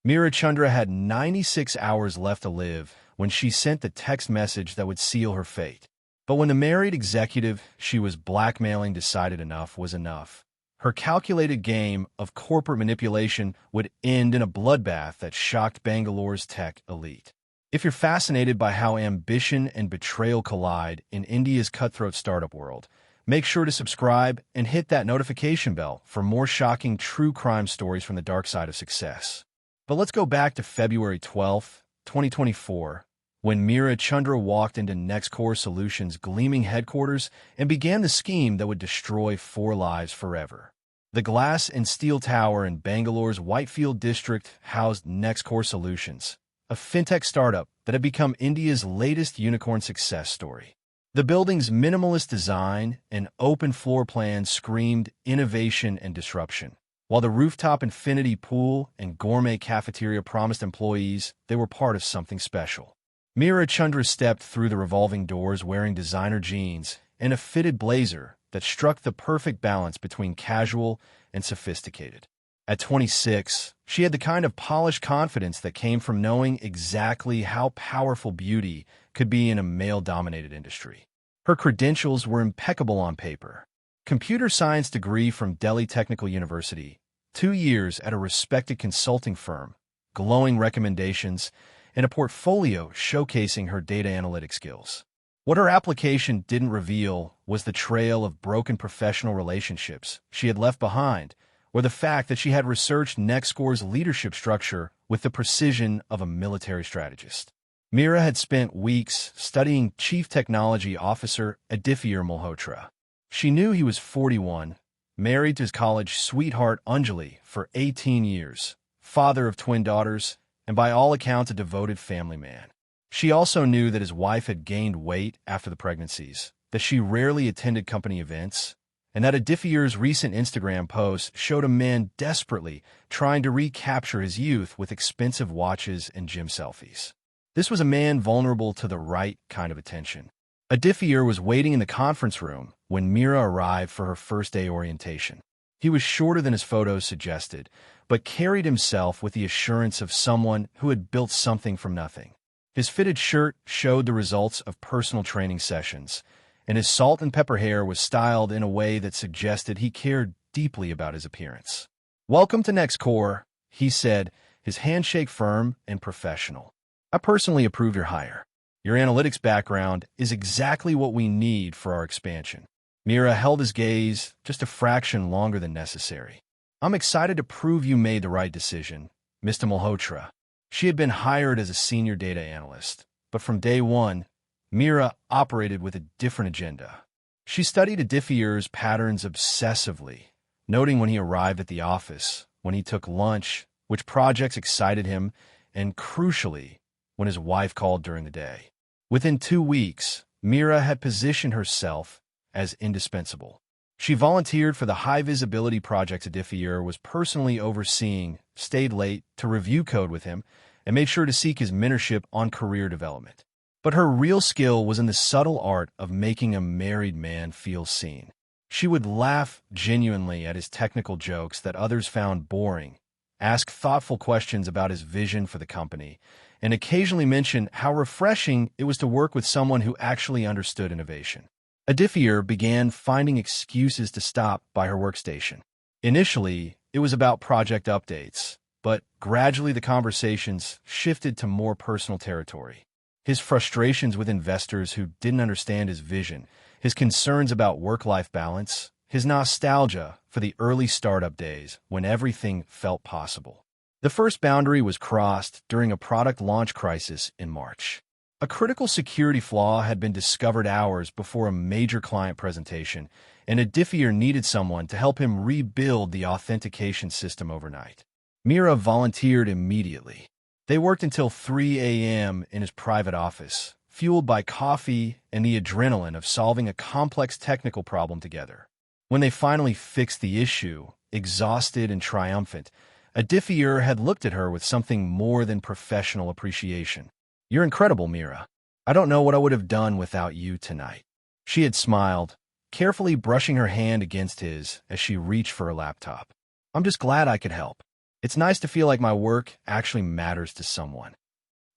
Meera Chandra had 96 hours left to live when she sent the text message that would seal her fate. But when the married executive she was blackmailing decided enough was enough, her calculated game of corporate manipulation would end in a bloodbath that shocked Bangalore's tech elite. If you're fascinated by how ambition and betrayal collide in India's cutthroat startup world, make sure to subscribe and hit that notification bell for more shocking true crime stories from the dark side of success. But let's go back to February 12th, 2024, when Meera Chandra walked into NextCore Solutions' gleaming headquarters and began the scheme that would destroy 4 lives forever. The glass and steel tower in Bangalore's Whitefield district housed NextCore Solutions, a fintech startup that had become India's latest unicorn success story. The building's minimalist design and open floor plans screamed innovation and disruption, while the rooftop infinity pool and gourmet cafeteria promised employees they were part of something special. Meera Chandra stepped through the revolving doors wearing designer jeans and a fitted blazer that struck the perfect balance between casual and sophisticated. At 26, she had the kind of polished confidence that came from knowing exactly how powerful beauty could be in a male-dominated industry. Her credentials were impeccable on paper. Computer science degree from Delhi Technical University, 2 years at a respected consulting firm, glowing recommendations, and a portfolio showcasing her data analytic skills. What her application didn't reveal was the trail of broken professional relationships she had left behind, or the fact that she had researched NextCore's leadership structure with the precision of a military strategist. Meera had spent weeks studying Chief Technology Officer Aditya Malhotra. She knew he was 41, married to his college sweetheart Anjali for 18 years, father of twin daughters, and by all accounts a devoted family man. She also knew that his wife had gained weight after the pregnancies, that she rarely attended company events, and that Aditya's recent Instagram post showed a man desperately trying to recapture his youth with expensive watches and gym selfies. This was a man vulnerable to the right kind of attention. Aditya was waiting in the conference room when Meera arrived for her first-day orientation. He was shorter than his photos suggested, but carried himself with the assurance of someone who had built something from nothing. His fitted shirt showed the results of personal training sessions, and his salt and pepper hair was styled in a way that suggested he cared deeply about his appearance. "Welcome to NextCore," he said, his handshake firm and professional. "I personally approve your hire. Your analytics background is exactly what we need for our expansion." Meera held his gaze just a fraction longer than necessary. "I'm excited to prove you made the right decision, Mr. Malhotra." She had been hired as a senior data analyst, but from day one, Meera operated with a different agenda. She studied Aditya's patterns obsessively, noting when he arrived at the office, when he took lunch, which projects excited him, and crucially, when his wife called during the day. Within 2 weeks, Meera had positioned herself as indispensable. She volunteered for the high-visibility projects Aditya was personally overseeing, stayed late to review code with him, and made sure to seek his mentorship on career development. But her real skill was in the subtle art of making a married man feel seen. She would laugh genuinely at his technical jokes that others found boring, ask thoughtful questions about his vision for the company, and occasionally mention how refreshing it was to work with someone who actually understood innovation. Aditya began finding excuses to stop by her workstation. Initially, it was about project updates, but gradually the conversations shifted to more personal territory. His frustrations with investors who didn't understand his vision, his concerns about work-life balance, his nostalgia for the early startup days when everything felt possible. The first boundary was crossed during a product launch crisis in March. A critical security flaw had been discovered hours before a major client presentation, and Aditya needed someone to help him rebuild the authentication system overnight. Meera volunteered immediately. They worked until 3 a.m. in his private office, fueled by coffee and the adrenaline of solving a complex technical problem together. When they finally fixed the issue, exhausted and triumphant, Aditya had looked at her with something more than professional appreciation. "You're incredible, Meera. I don't know what I would have done without you tonight." She had smiled, carefully brushing her hand against his as she reached for her laptop. "I'm just glad I could help." It's nice to feel like my work actually matters to someone.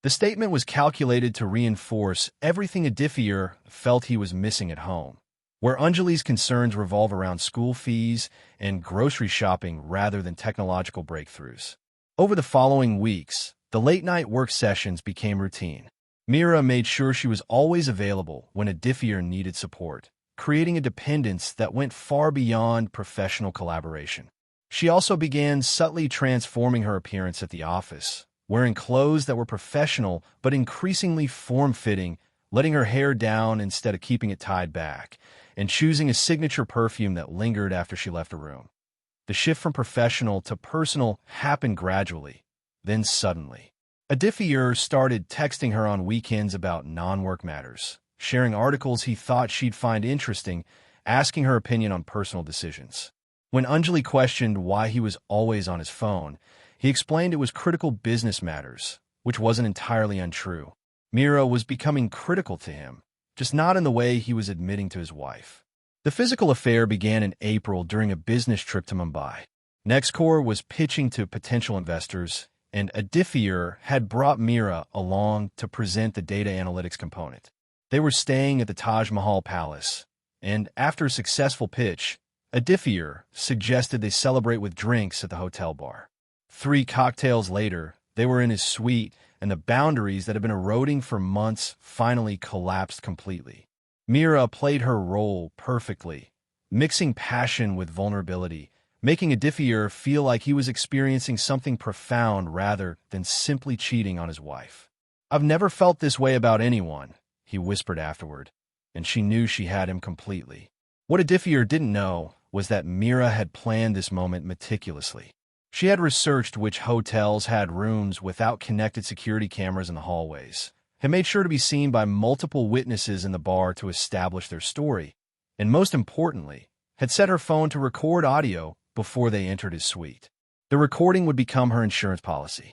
The statement was calculated to reinforce everything Aditya felt he was missing at home, where Anjali's concerns revolve around school fees and grocery shopping rather than technological breakthroughs. Over the following weeks, the late-night work sessions became routine. Mira made sure she was always available when Aditya needed support, creating a dependence that went far beyond professional collaboration. She also began subtly transforming her appearance at the office, wearing clothes that were professional but increasingly form-fitting, letting her hair down instead of keeping it tied back, and choosing a signature perfume that lingered after she left the room. The shift from professional to personal happened gradually, then suddenly. Aditya started texting her on weekends about non-work matters, sharing articles he thought she'd find interesting, asking her opinion on personal decisions. When Anjali questioned why he was always on his phone, he explained it was critical business matters, which wasn't entirely untrue. Mira was becoming critical to him, just not in the way he was admitting to his wife. The physical affair began in April during a business trip to Mumbai. Nextcore was pitching to potential investors, and Aditya had brought Mira along to present the data analytics component. They were staying at the Taj Mahal Palace, and after a successful pitch, Aditya suggested they celebrate with drinks at the hotel bar. 3 cocktails later, they were in his suite, and the boundaries that had been eroding for months finally collapsed completely. Mira played her role perfectly, mixing passion with vulnerability, making Aditya feel like he was experiencing something profound rather than simply cheating on his wife. "I've never felt this way about anyone," he whispered afterward, and she knew she had him completely. What Aditya didn't know was that Mira had planned this moment meticulously. She had researched which hotels had rooms without connected security cameras in the hallways, had made sure to be seen by multiple witnesses in the bar to establish their story, and most importantly, had set her phone to record audio before they entered his suite. The recording would become her insurance policy.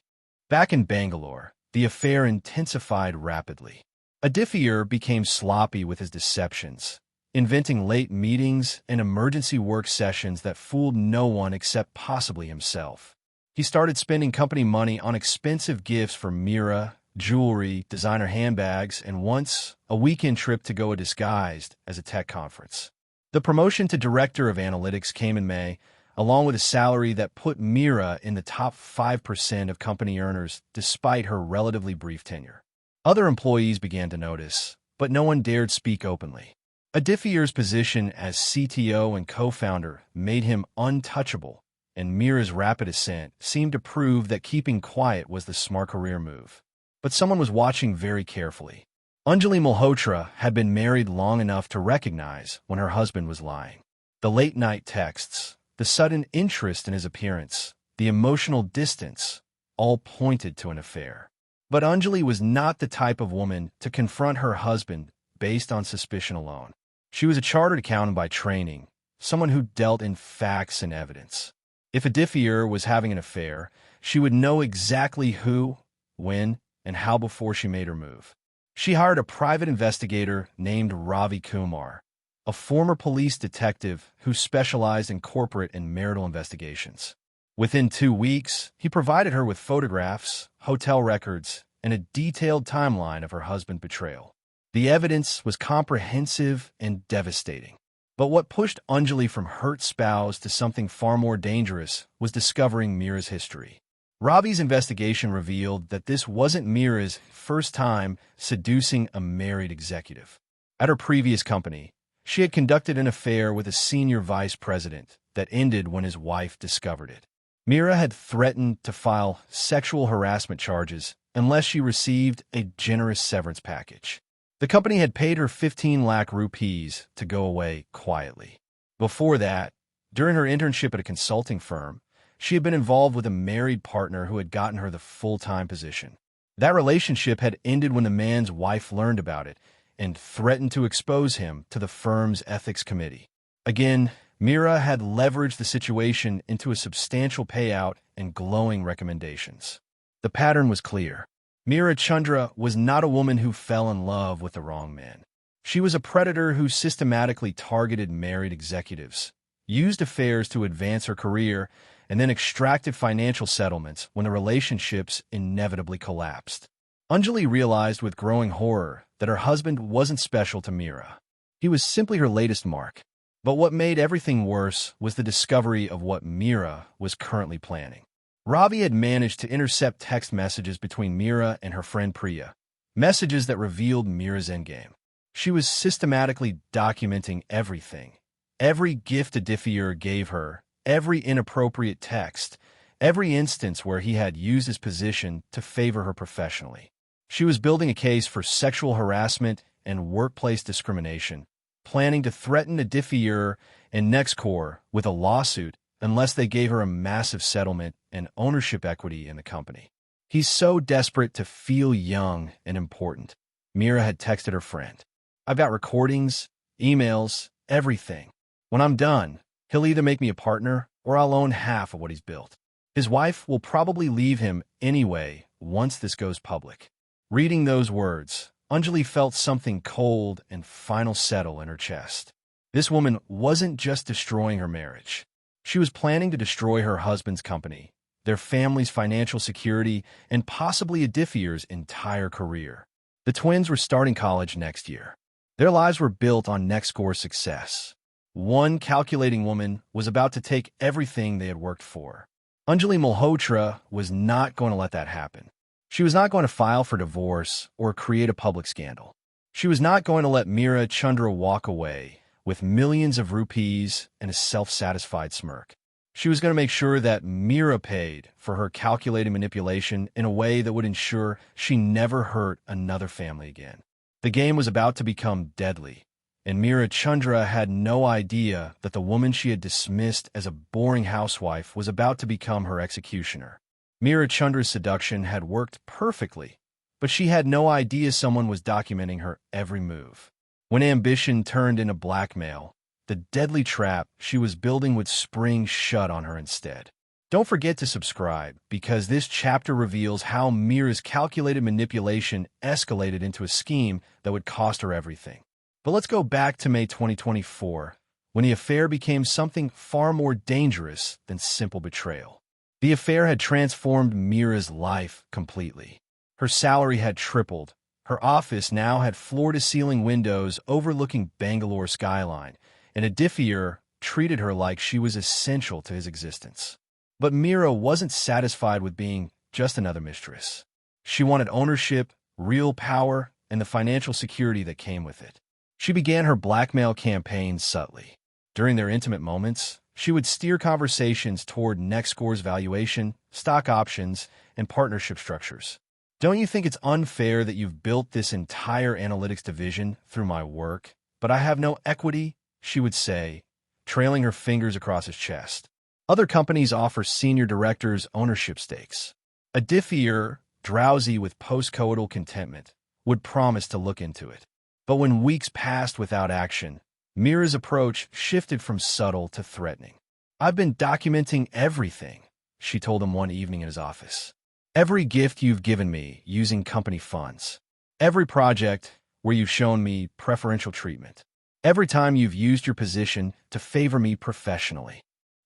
Back in Bangalore, the affair intensified rapidly. Aditya became sloppy with his deceptions, inventing late meetings and emergency work sessions that fooled no one except possibly himself. He started spending company money on expensive gifts for Mira, jewelry, designer handbags, and once a weekend trip to Goa disguised as a tech conference. The promotion to Director of Analytics came in May, along with a salary that put Mira in the top 5% of company earners despite her relatively brief tenure. Other employees began to notice, but no one dared speak openly. Aditya's position as CTO and co-founder made him untouchable, and Mira's rapid ascent seemed to prove that keeping quiet was the smart career move. But someone was watching very carefully. Anjali Malhotra had been married long enough to recognize when her husband was lying. The late-night texts, the sudden interest in his appearance, the emotional distance, all pointed to an affair. But Anjali was not the type of woman to confront her husband based on suspicion alone. She was a chartered accountant by training, someone who dealt in facts and evidence. If Aditya was having an affair, she would know exactly who, when, and how before she made her move. She hired a private investigator named Ravi Kumar, a former police detective who specialized in corporate and marital investigations. Within 2 weeks, he provided her with photographs, hotel records, and a detailed timeline of her husband's betrayal. The evidence was comprehensive and devastating. But what pushed Anjali from hurt spouse to something far more dangerous was discovering Mira's history. Ravi's investigation revealed that this wasn't Mira's first time seducing a married executive. At her previous company, she had conducted an affair with a senior vice president that ended when his wife discovered it. Mira had threatened to file sexual harassment charges unless she received a generous severance package. The company had paid her 15 lakh rupees to go away quietly. Before that, during her internship at a consulting firm, she had been involved with a married partner who had gotten her the full-time position. That relationship had ended when the man's wife learned about it and threatened to expose him to the firm's ethics committee. Again, Mira had leveraged the situation into a substantial payout and glowing recommendations. The pattern was clear. Mira Chandra was not a woman who fell in love with the wrong man. She was a predator who systematically targeted married executives, used affairs to advance her career, and then extracted financial settlements when the relationships inevitably collapsed. Anjali realized with growing horror that her husband wasn't special to Meera. He was simply her latest mark. But what made everything worse was the discovery of what Meera was currently planning. Ravi had managed to intercept text messages between Meera and her friend Priya, messages that revealed Meera's endgame. She was systematically documenting everything. Every gift Aditya gave her, every inappropriate text, every instance where he had used his position to favor her professionally. She was building a case for sexual harassment and workplace discrimination, planning to threaten Aditya and Nextcore with a lawsuit unless they gave her a massive settlement and ownership equity in the company. He's so desperate to feel young and important. Meera had texted her friend, "I've got recordings, emails, everything. When I'm done, he'll either make me a partner or I'll own half of what he's built. His wife will probably leave him anyway once this goes public." Reading those words, Anjali felt something cold and final settle in her chest. This woman wasn't just destroying her marriage. She was planning to destroy her husband's company, their family's financial security, and possibly Aditya's entire career. The twins were starting college next year. Their lives were built on Nextcore's success. One calculating woman was about to take everything they had worked for. Anjali Malhotra was not going to let that happen. She was not going to file for divorce or create a public scandal. She was not going to let Meera Chandra walk away with millions of rupees and a self-satisfied smirk. She was going to make sure that Meera paid for her calculated manipulation in a way that would ensure she never hurt another family again. The game was about to become deadly, and Meera Chandra had no idea that the woman she had dismissed as a boring housewife was about to become her executioner. Meera Chandra's seduction had worked perfectly, but she had no idea someone was documenting her every move. When ambition turned into blackmail, the deadly trap she was building would spring shut on her instead. Don't forget to subscribe, because this chapter reveals how Meera's calculated manipulation escalated into a scheme that would cost her everything. But let's go back to May 2024, when the affair became something far more dangerous than simple betrayal. The affair had transformed Meera's life completely. Her salary had tripled. Her office now had floor-to-ceiling windows overlooking Bangalore skyline, and Aditya treated her like she was essential to his existence. But Meera wasn't satisfied with being just another mistress. She wanted ownership, real power, and the financial security that came with it. She began her blackmail campaign subtly. During their intimate moments, she would steer conversations toward Nextcore's valuation, stock options, and partnership structures. "Don't you think it's unfair that you've built this entire analytics division through my work, but I have no equity?" she would say, trailing her fingers across his chest. Other companies offer senior directors ownership stakes. Aditya, drowsy with post-coital contentment, would promise to look into it. But when weeks passed without action, Meera's approach shifted from subtle to threatening. "I've been documenting everything," she told him one evening in his office. "Every gift you've given me using company funds. Every project where you've shown me preferential treatment. Every time you've used your position to favor me professionally."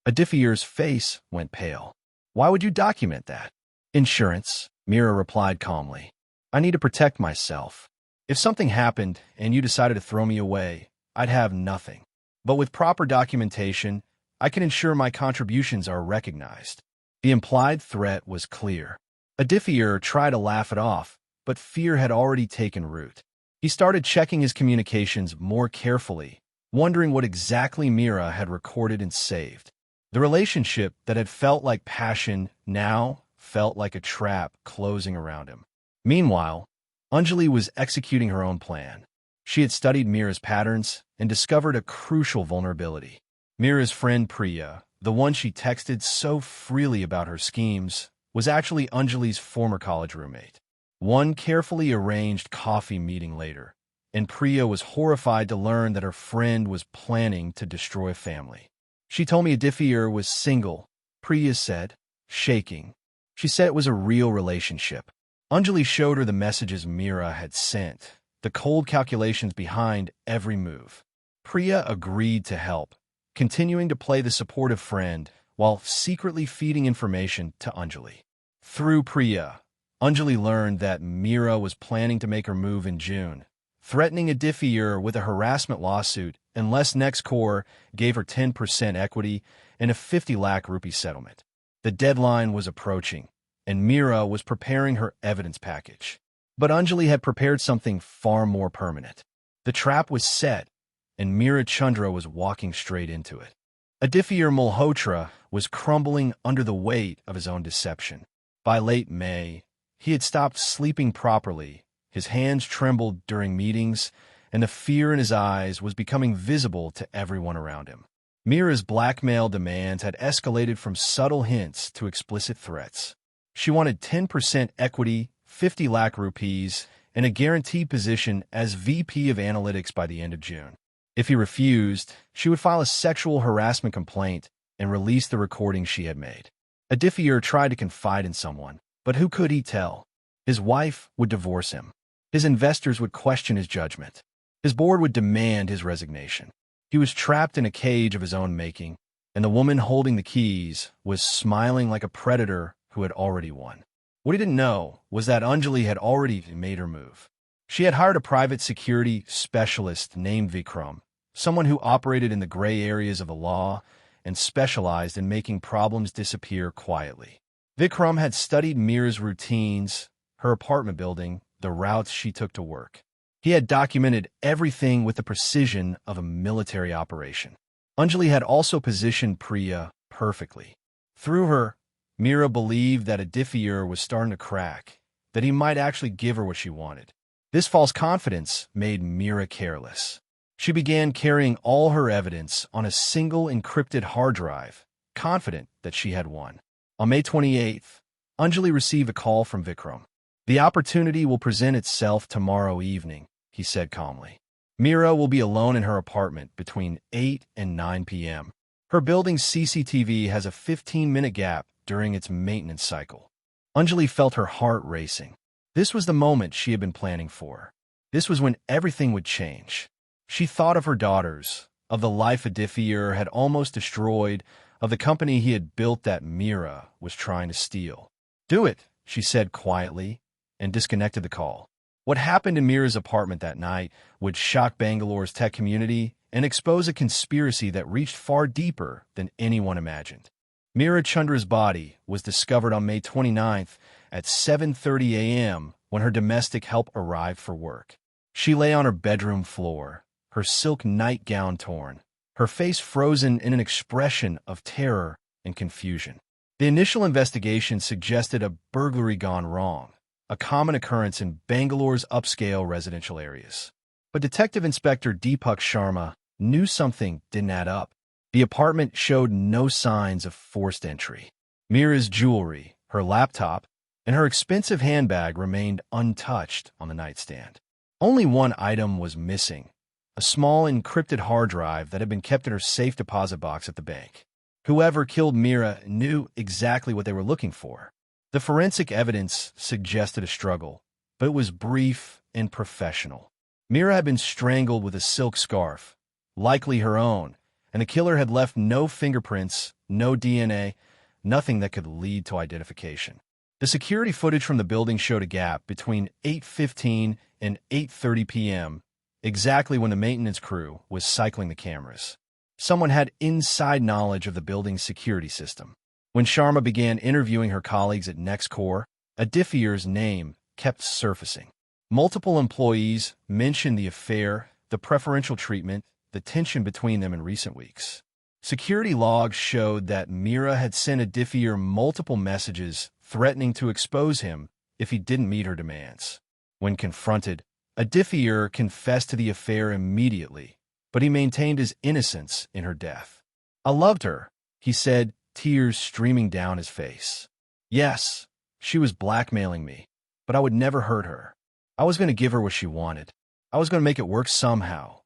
Aditya's face went pale. "Why would you document that?" "Insurance," Meera replied calmly. "I need to protect myself. If something happened and you decided to throw me away, I'd have nothing. But with proper documentation, I can ensure my contributions are recognized." The implied threat was clear. Aditya tried to laugh it off, but fear had already taken root. He started checking his communications more carefully, wondering what exactly Meera had recorded and saved. The relationship that had felt like passion now felt like a trap closing around him. Meanwhile, Anjali was executing her own plan. She had studied Meera's patterns and discovered a crucial vulnerability. Meera's friend Priya, the one she texted so freely about her schemes, was actually Anjali's former college roommate. One carefully arranged coffee meeting later, and Priya was horrified to learn that her friend was planning to destroy a family. "She told me Aditya was single," Priya said, shaking. She said it was a real relationship. Anjali showed her the messages Meera had sent, the cold calculations behind every move. Priya agreed to help, continuing to play the supportive friend while secretly feeding information to Anjali. Through Priya, Anjali learned that Meera was planning to make her move in June, threatening Adifir with a harassment lawsuit unless NextCore gave her 10% equity and a 50 lakh rupee settlement. The deadline was approaching, and Meera was preparing her evidence package. But Anjali had prepared something far more permanent. The trap was set, and Meera Chandra was walking straight into it. Adifir Malhotra was crumbling under the weight of his own deception. By late May, he had stopped sleeping properly, his hands trembled during meetings, and the fear in his eyes was becoming visible to everyone around him. Meera's blackmail demands had escalated from subtle hints to explicit threats. She wanted 10% equity, 50 lakh rupees, and a guaranteed position as VP of Analytics by the end of June. If he refused, she would file a sexual harassment complaint and release the recordings she had made. Adifir tried to confide in someone, but who could he tell? His wife would divorce him. His investors would question his judgment. His board would demand his resignation. He was trapped in a cage of his own making, and the woman holding the keys was smiling like a predator who had already won. What he didn't know was that Anjali had already made her move. She had hired a private security specialist named Vikram, someone who operated in the gray areas of the law and specialized in making problems disappear quietly. Vikram had studied Meera's routines, her apartment building, the routes she took to work. He had documented everything with the precision of a military operation. Anjali had also positioned Priya perfectly. Through her, Meera believed that Adifir was starting to crack, that he might actually give her what she wanted. This false confidence made Meera careless. She began carrying all her evidence on a single encrypted hard drive, confident that she had won. On May 28th, Anjali received a call from Vikram. "The opportunity will present itself tomorrow evening," he said calmly. "Meera will be alone in her apartment between 8 and 9 p.m. Her building's CCTV has a 15-minute gap during its maintenance cycle." Anjali felt her heart racing. This was the moment she had been planning for. This was when everything would change. She thought of her daughters, of the life Adifir had almost destroyed, of the company he had built that Meera was trying to steal. "Do it," she said quietly, and disconnected the call. What happened in Meera's apartment that night would shock Bangalore's tech community and expose a conspiracy that reached far deeper than anyone imagined. Meera Chandra's body was discovered on May 29th at 7:30 a.m. when her domestic help arrived for work. She lay on her bedroom floor, her silk nightgown torn, her face frozen in an expression of terror and confusion. The initial investigation suggested a burglary gone wrong, a common occurrence in Bangalore's upscale residential areas. But Detective Inspector Deepak Sharma knew something didn't add up. The apartment showed no signs of forced entry. Meera's jewelry, her laptop, and her expensive handbag remained untouched on the nightstand. Only one item was missing, a small encrypted hard drive that had been kept in her safe deposit box at the bank. Whoever killed Meera knew exactly what they were looking for. The forensic evidence suggested a struggle, but it was brief and professional. Meera had been strangled with a silk scarf, likely her own, and the killer had left no fingerprints, no DNA, nothing that could lead to identification. The security footage from the building showed a gap between 8:15 and 8:30 p.m., exactly when the maintenance crew was cycling the cameras. Someone had inside knowledge of the building's security system. When Sharma began interviewing her colleagues at NextCore, Adifir's name kept surfacing. Multiple employees mentioned the affair, the preferential treatment, the tension between them in recent weeks. Security logs showed that Meera had sent Adifir multiple messages threatening to expose him if he didn't meet her demands. When confronted, Adifir confessed to the affair immediately, but he maintained his innocence in her death. "I loved her," he said, tears streaming down his face. "Yes, she was blackmailing me, but I would never hurt her. I was going to give her what she wanted. I was going to make it work somehow."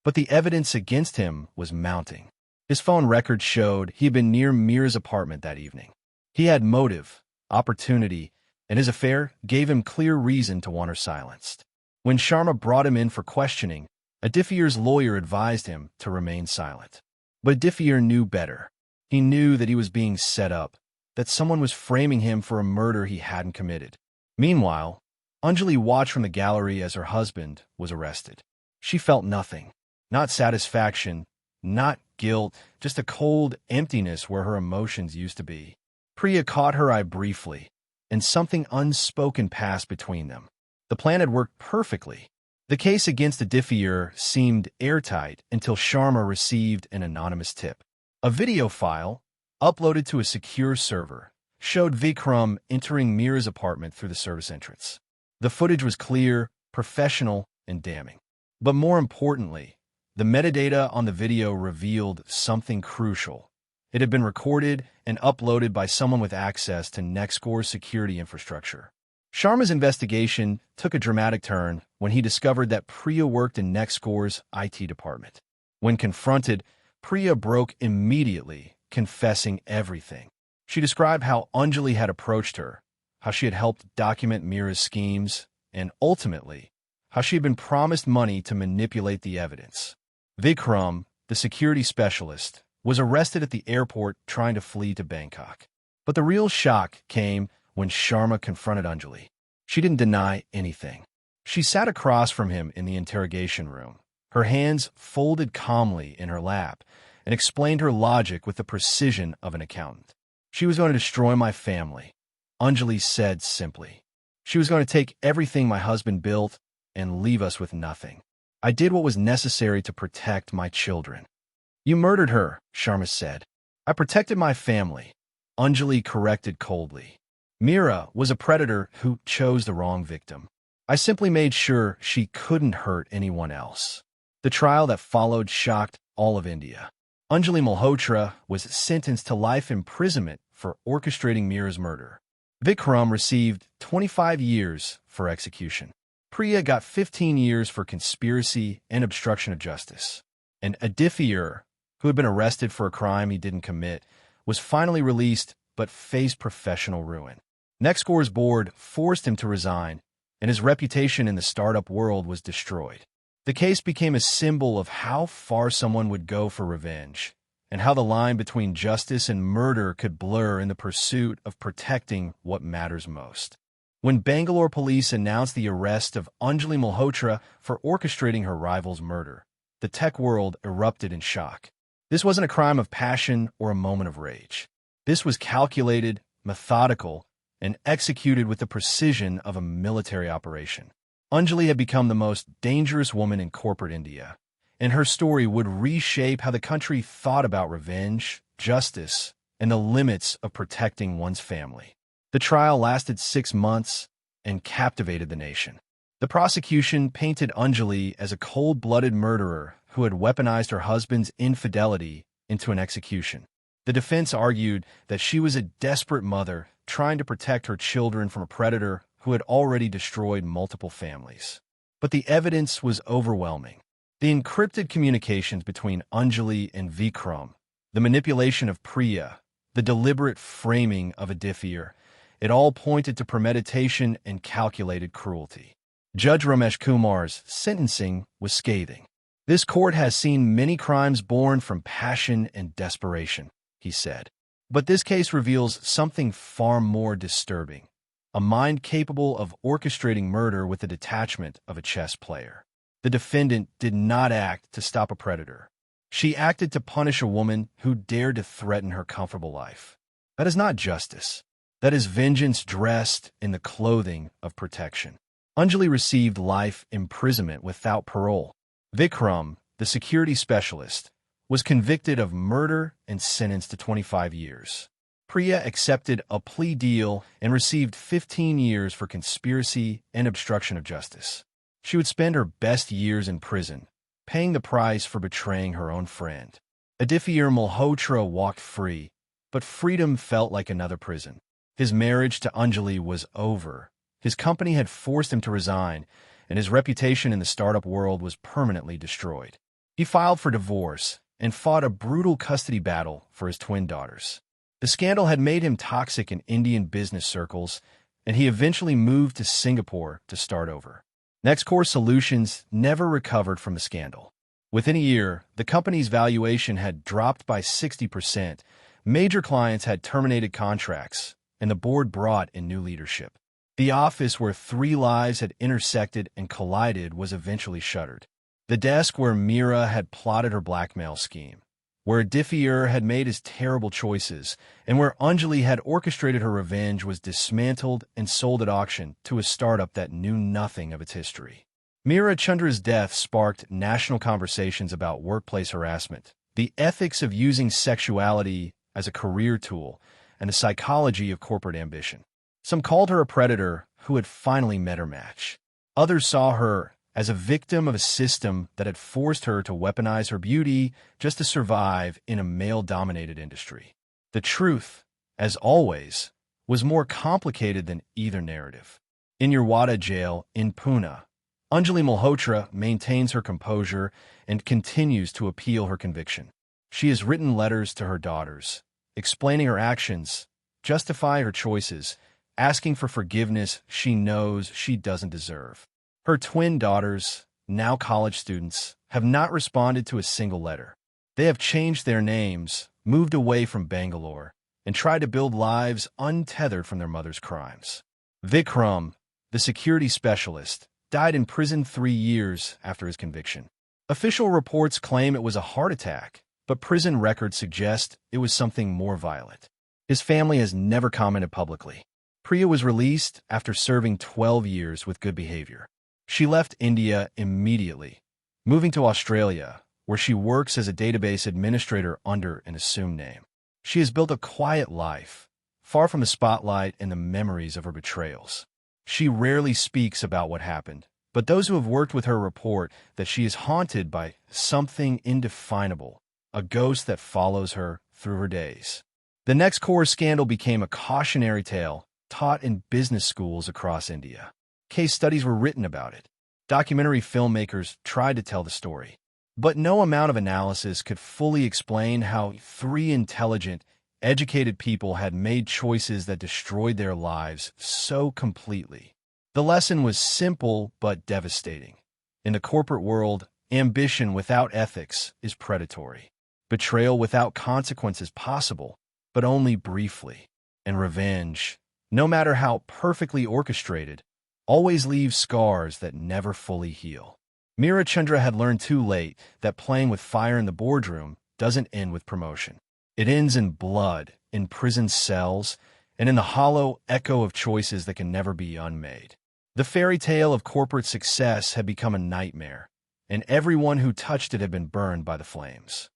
But the evidence against him was mounting. His phone records showed he had been near Meera's apartment that evening. He had motive, opportunity, and his affair gave him clear reason to want her silenced. When Sharma brought him in for questioning, Adifir's lawyer advised him to remain silent. But Adifir knew better. He knew that he was being set up, that someone was framing him for a murder he hadn't committed. Meanwhile, Anjali watched from the gallery as her husband was arrested. She felt nothing. Not satisfaction, not guilt, just a cold emptiness where her emotions used to be. Priya caught her eye briefly, and something unspoken passed between them. The plan had worked perfectly. The case against the Diffier seemed airtight until Sharma received an anonymous tip. A video file, uploaded to a secure server, showed Vikram entering Mira's apartment through the service entrance. The footage was clear, professional, and damning. But more importantly, the metadata on the video revealed something crucial. It had been recorded and uploaded by someone with access to NextScore's security infrastructure. Sharma's investigation took a dramatic turn when he discovered that Priya worked in NextScore's IT department. When confronted, Priya broke immediately, confessing everything. She described how Anjali had approached her, how she had helped document Mira's schemes, and ultimately, how she had been promised money to manipulate the evidence. Vikram, the security specialist, was arrested at the airport trying to flee to Bangkok. But the real shock came when Sharma confronted Anjali. She didn't deny anything. She sat across from him in the interrogation room, her hands folded calmly in her lap, and explained her logic with the precision of an accountant. She was going to destroy my family, Anjali said simply. She was going to take everything my husband built and leave us with nothing. I did what was necessary to protect my children. You murdered her, Sharma said. I protected my family, Anjali corrected coldly. Mira was a predator who chose the wrong victim. I simply made sure she couldn't hurt anyone else. The trial that followed shocked all of India. Anjali Malhotra was sentenced to life imprisonment for orchestrating Mira's murder. Vikram received 25 years for execution. Priya got 15 years for conspiracy and obstruction of justice. And Aditya, who had been arrested for a crime he didn't commit, was finally released but faced professional ruin. NextScore's board forced him to resign, and his reputation in the startup world was destroyed. The case became a symbol of how far someone would go for revenge, and how the line between justice and murder could blur in the pursuit of protecting what matters most. When Bangalore police announced the arrest of Anjali Malhotra for orchestrating her rival's murder, the tech world erupted in shock. This wasn't a crime of passion or a moment of rage. This was calculated, methodical, and executed with the precision of a military operation. Anjali had become the most dangerous woman in corporate India, and her story would reshape how the country thought about revenge, justice, and the limits of protecting one's family. The trial lasted 6 months and captivated the nation. The prosecution painted Anjali as a cold-blooded murderer who had weaponized her husband's infidelity into an execution. The defense argued that she was a desperate mother trying to protect her children from a predator who had already destroyed multiple families. But the evidence was overwhelming. The encrypted communications between Anjali and Vikram, the manipulation of Priya, the deliberate framing of Aditya, it all pointed to premeditation and calculated cruelty. Judge Ramesh Kumar's sentencing was scathing. This court has seen many crimes born from passion and desperation, he said. But this case reveals something far more disturbing. A mind capable of orchestrating murder with the detachment of a chess player. The defendant did not act to stop a predator. She acted to punish a woman who dared to threaten her comfortable life. That is not justice. That is vengeance dressed in the clothing of protection. Anjali received life imprisonment without parole. Vikram, the security specialist, was convicted of murder and sentenced to 25 years. Priya accepted a plea deal and received 15 years for conspiracy and obstruction of justice. She would spend her best years in prison, paying the price for betraying her own friend. Aditya Malhotra walked free, but freedom felt like another prison. His marriage to Anjali was over. His company had forced him to resign, and his reputation in the startup world was permanently destroyed. He filed for divorce and fought a brutal custody battle for his twin daughters. The scandal had made him toxic in Indian business circles, and he eventually moved to Singapore to start over. NextCore Solutions never recovered from the scandal. Within a year, the company's valuation had dropped by 60%, Major clients had terminated contracts, and the board brought in new leadership. The office where three lives had intersected and collided was eventually shuttered. The desk where Mira had plotted her blackmail scheme, where Diffier had made his terrible choices, and where Anjali had orchestrated her revenge was dismantled and sold at auction to a startup that knew nothing of its history. Mira Chandra's death sparked national conversations about workplace harassment, the ethics of using sexuality as a career tool, and the psychology of corporate ambition. Some called her a predator who had finally met her match. Others saw her as a victim of a system that had forced her to weaponize her beauty just to survive in a male-dominated industry. The truth, as always, was more complicated than either narrative. In Yerwada jail in Pune, Anjali Malhotra maintains her composure and continues to appeal her conviction. She has written letters to her daughters, explaining her actions, justifying her choices, asking for forgiveness she knows she doesn't deserve. Her twin daughters, now college students, have not responded to a single letter. They have changed their names, moved away from Bangalore, and tried to build lives untethered from their mother's crimes. Vikram, the security specialist, died in prison 3 years after his conviction. Official reports claim it was a heart attack, but prison records suggest it was something more violent. His family has never commented publicly. Priya was released after serving 12 years with good behavior. She left India immediately, moving to Australia, where she works as a database administrator under an assumed name. She has built a quiet life, far from the spotlight and the memories of her betrayals. She rarely speaks about what happened, but those who have worked with her report that she is haunted by something indefinable, a ghost that follows her through her days. The next core scandal became a cautionary tale taught in business schools across India. Case studies were written about it. Documentary filmmakers tried to tell the story. But no amount of analysis could fully explain how 3 intelligent, educated people had made choices that destroyed their lives so completely. The lesson was simple but devastating. In the corporate world, ambition without ethics is predatory. Betrayal without consequence is possible, but only briefly. And revenge, no matter how perfectly orchestrated, always leaves scars that never fully heal. Mira Chandra had learned too late that playing with fire in the boardroom doesn't end with promotion. It ends in blood, in prison cells, and in the hollow echo of choices that can never be unmade. The fairy tale of corporate success had become a nightmare, and everyone who touched it had been burned by the flames.